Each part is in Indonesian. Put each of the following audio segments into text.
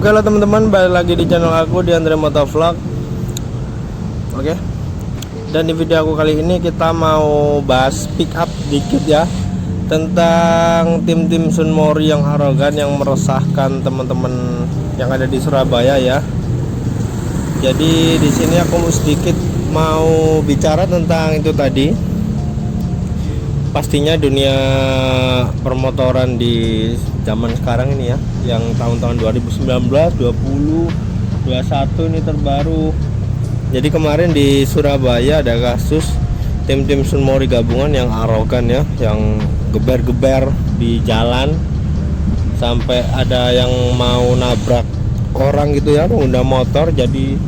Oke lah teman-teman, balik lagi di channel aku di Andre Motovlog. Oke. Dan di video aku kali ini kita mau bahas pick up dikit ya, tentang tim-tim Sunmori yang arogan yang meresahkan teman-teman yang ada di Surabaya ya. Jadi di sini aku sedikit mau bicara tentang itu tadi. Pastinya dunia permotoran di zaman sekarang ini ya, yang tahun-tahun 2019, 20, 21 ini terbaru. Jadi kemarin di Surabaya ada kasus tim-tim Sunmori gabungan yang arogan ya, yang geber-geber di jalan sampai ada yang mau nabrak orang gitu ya, pengguna motor. Jadi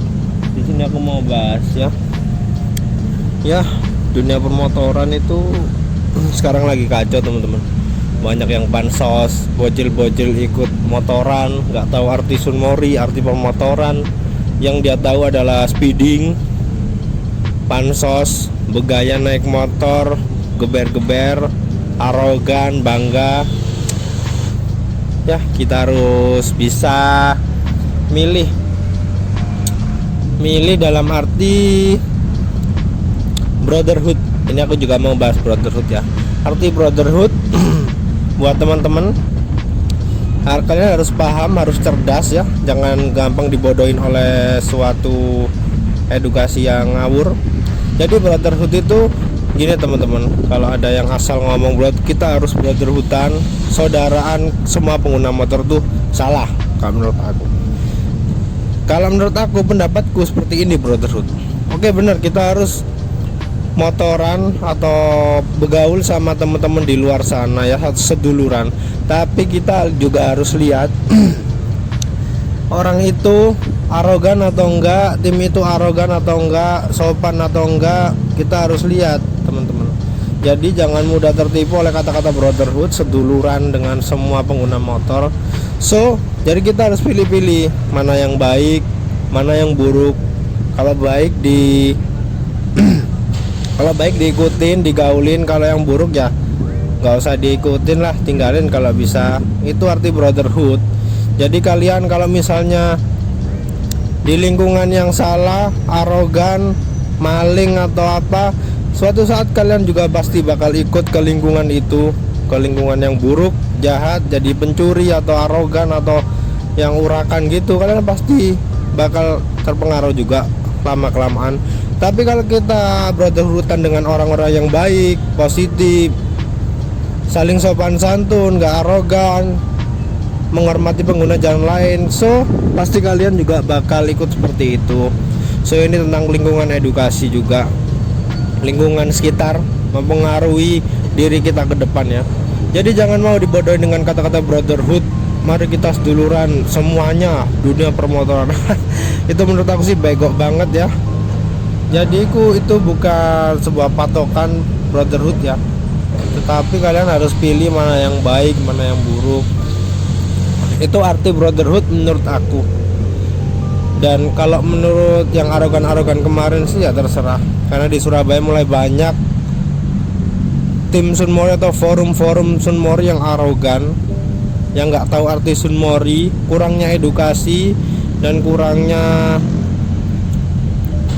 di sini aku mau bahas ya. Ya, dunia permotoran itu sekarang lagi kacau teman-teman. Banyak yang pansos, bocil-bocil ikut motoran, nggak tahu arti Sunmori, arti permotoran. Yang dia tahu adalah speeding, pansos, begaya naik motor, geber-geber, arogan, bangga. Ya, kita harus bisa milih dalam arti brotherhood. Ini aku juga mau bahas brotherhood ya. Arti brotherhood buat teman-teman, kalian harus paham, harus cerdas ya. Jangan gampang dibodohin oleh suatu edukasi yang ngawur. Jadi brotherhood itu gini teman-teman, kalau ada yang asal ngomong kita harus brotherhoodan, saudaraan semua pengguna motor tuh salah kalau menurut aku. Kalau menurut aku, pendapatku seperti ini brotherhood. Oke, benar, kita harus motoran atau begaul sama teman-teman di luar sana ya, seduluran. Tapi kita juga harus lihat orang itu arogan atau enggak, tim itu arogan atau enggak, sopan atau enggak. Kita harus lihat teman-teman. Jadi jangan mudah tertipu oleh kata-kata brotherhood, seduluran dengan semua pengguna motor. Jadi kita harus pilih-pilih mana yang baik, mana yang buruk. Kalau baik kalau baik diikutin, digaulin. Kalau yang buruk ya nggak usah diikutin lah, tinggalin kalau bisa. Itu arti brotherhood. Jadi kalian kalau misalnya di lingkungan yang salah, arogan, maling atau apa, suatu saat kalian juga pasti bakal ikut ke lingkungan itu, ke lingkungan yang buruk, jahat, jadi pencuri atau arogan atau yang urakan gitu. Kalian pasti bakal terpengaruh juga lama-kelamaan. Tapi kalau kita brotherhoodan dengan orang-orang yang baik, positif, saling sopan santun, gak arogan, menghormati pengguna jalan lain, pasti kalian juga bakal ikut seperti itu. Ini tentang lingkungan edukasi juga. Lingkungan sekitar mempengaruhi diri kita ke depan ya. Jadi jangan mau dibodohin dengan kata-kata brotherhood. Mari kita seduluran semuanya dunia permotoran. Itu menurut aku sih bego banget ya. Jadi itu bukan sebuah patokan brotherhood ya. Tetapi kalian harus pilih mana yang baik, mana yang buruk. Itu arti brotherhood menurut aku. Dan kalau menurut yang arogan-arogan kemarin sih ya terserah. Karena di Surabaya mulai banyak tim Sunmori atau forum-forum Sunmori yang arogan, yang nggak tahu arti Sunmori, kurangnya edukasi dan kurangnya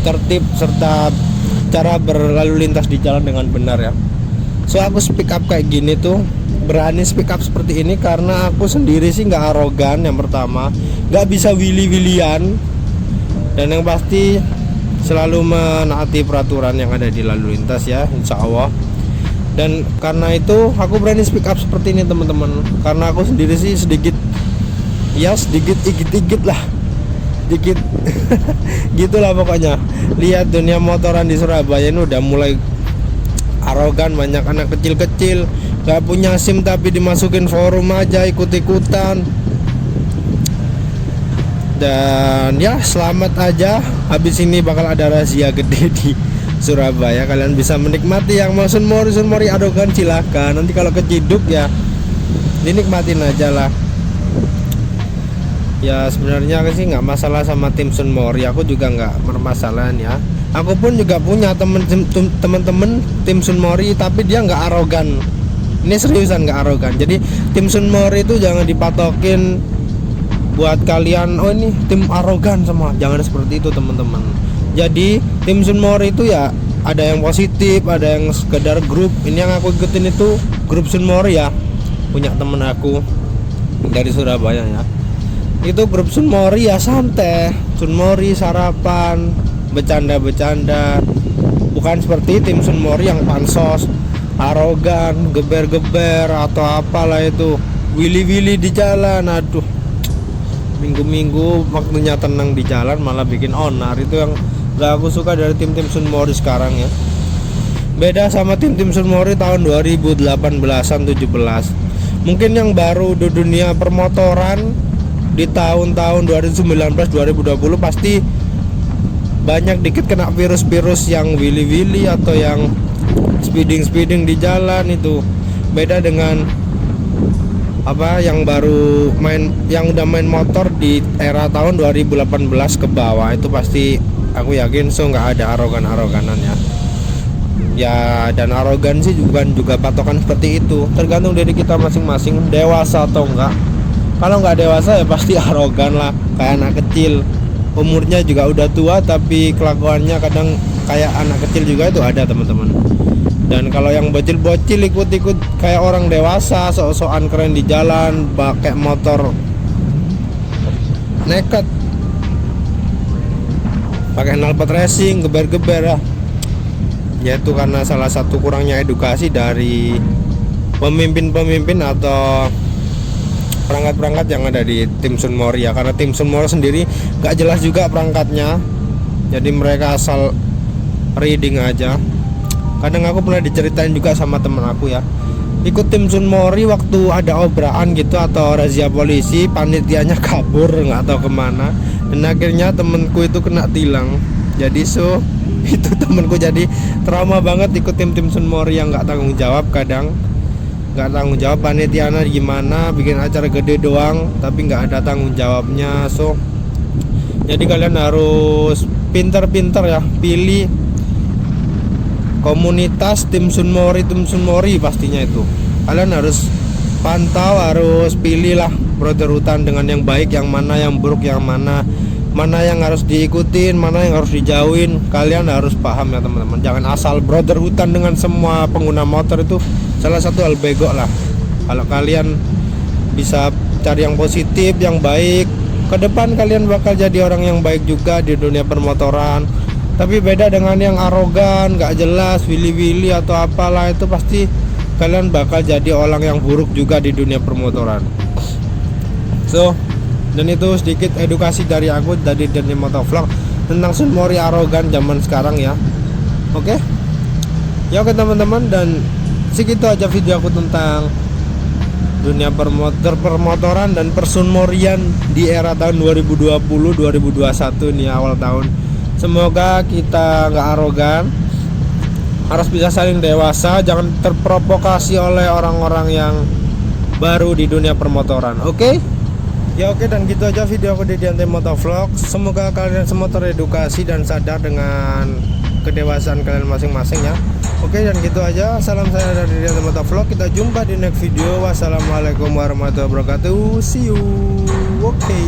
tertib serta cara berlalu lintas di jalan dengan benar ya. Aku speak up kayak gini tuh, berani speak up seperti ini karena aku sendiri sih nggak arogan. Yang pertama, nggak bisa willy-willian, dan yang pasti selalu menaati peraturan yang ada di lalu lintas ya, insya Allah. Dan karena itu aku berani speak up seperti ini teman-teman, karena aku sendiri sih sedikit igit lah, dikit gitulah pokoknya. Lihat dunia motoran di Surabaya ini udah mulai arogan, banyak anak kecil-kecil gak punya SIM tapi dimasukin forum aja, ikut-ikutan. Dan ya selamat aja, habis ini bakal ada razia gede di Surabaya. Kalian bisa menikmati yang mau Sunmori arogan silahkan. Nanti kalau keciduk ya dinikmatin aja lah. Ya sebenarnya sih nggak masalah sama tim Sunmori, aku juga nggak bermasalahan ya. Aku pun juga punya temen-temen tim Sunmori, tapi dia nggak arogan. Ini seriusan nggak arogan. Jadi tim Sunmori itu jangan dipatokin buat kalian, oh ini tim arogan semua, jangan seperti itu teman-teman. Jadi tim Sunmori itu ya ada yang positif, ada yang sekedar grup. Ini yang aku ikutin itu grup Sunmori ya, punya temen aku dari Surabaya ya. Itu grup Sunmori ya santai, Sunmori sarapan, bercanda-bercanda. Bukan seperti tim Sunmori yang pansos, arogan, geber-geber atau apalah itu, willy-willy di jalan. Aduh, minggu-minggu waktunya tenang di jalan malah bikin onar. Itu yang gak aku suka dari tim-tim Sunmori sekarang ya. Beda sama tim-tim Sunmori tahun 2018-an 17. Mungkin yang baru di dunia permotoran di tahun-tahun 2019-2020 pasti banyak dikit kena virus-virus yang willy-willy atau yang speeding di jalan. Itu beda dengan apa yang baru main, yang udah main motor di era tahun 2018 ke bawah. Itu pasti aku yakin nggak ada arogan-aroganan ya. Dan arogan sih juga patokan seperti itu, tergantung dari kita masing-masing, dewasa atau enggak. Kalau nggak dewasa ya pasti arogan lah, kayak anak kecil. Umurnya juga udah tua tapi kelakuannya kadang kayak anak kecil juga, itu ada teman-teman. Dan kalau yang bocil-bocil ikut-ikut kayak orang dewasa, sok-sokan keren di jalan, pakai motor nekat, pakai knalpot racing, geber-geber ya. Ya itu karena salah satu kurangnya edukasi dari pemimpin-pemimpin atau perangkat-perangkat yang ada di tim Sunmori ya. Karena tim Sunmori sendiri gak jelas juga perangkatnya, jadi mereka asal reading aja. Kadang aku pernah diceritain juga sama temen aku ya, ikut tim Sunmori waktu ada obraan gitu atau razia polisi, panitianya kabur nggak tahu kemana, dan akhirnya temenku itu kena tilang. Jadi itu temenku jadi trauma banget ikut tim Sunmori yang nggak tanggung jawab. Kadang nggak tanggung jawab, panitianya gimana bikin acara gede doang tapi nggak ada tanggung jawabnya. Jadi kalian harus pinter-pinter ya, pilih komunitas tim Sunmori pastinya itu. Kalian harus pantau, harus pilih lah brotherhoodan dengan yang baik, yang mana yang buruk, yang mana yang harus diikutin, mana yang harus dijauhin. Kalian harus paham ya teman-teman, jangan asal brotherhoodan dengan semua pengguna motor. Itu salah satu hal bego lah. Kalau kalian bisa cari yang positif, yang baik, ke depan kalian bakal jadi orang yang baik juga di dunia permotoran. Tapi beda dengan yang arogan, gak jelas, willy-willy atau apalah, itu pasti kalian bakal jadi orang yang buruk juga di dunia permotoran. Dan itu sedikit edukasi dari aku dari Motovlog tentang Sunmori arogan zaman sekarang ya. Oke teman-teman, dan segitu aja video aku tentang dunia permotoran dan persunmorian di era tahun 2020-2021 nih, awal tahun. Semoga kita nggak arogan, harus bisa saling dewasa, jangan terprovokasi oleh orang-orang yang baru di dunia permotoran. Oke, dan gitu aja video aku di Diante Motovlog. Semoga kalian semua teredukasi dan sadar dengan kedewasaan kalian masing-masing ya. Oke, dan gitu aja. Salam saya dari Diante Motovlog. Kita jumpa di next video. Wassalamualaikum warahmatullahi wabarakatuh. See you. Oke.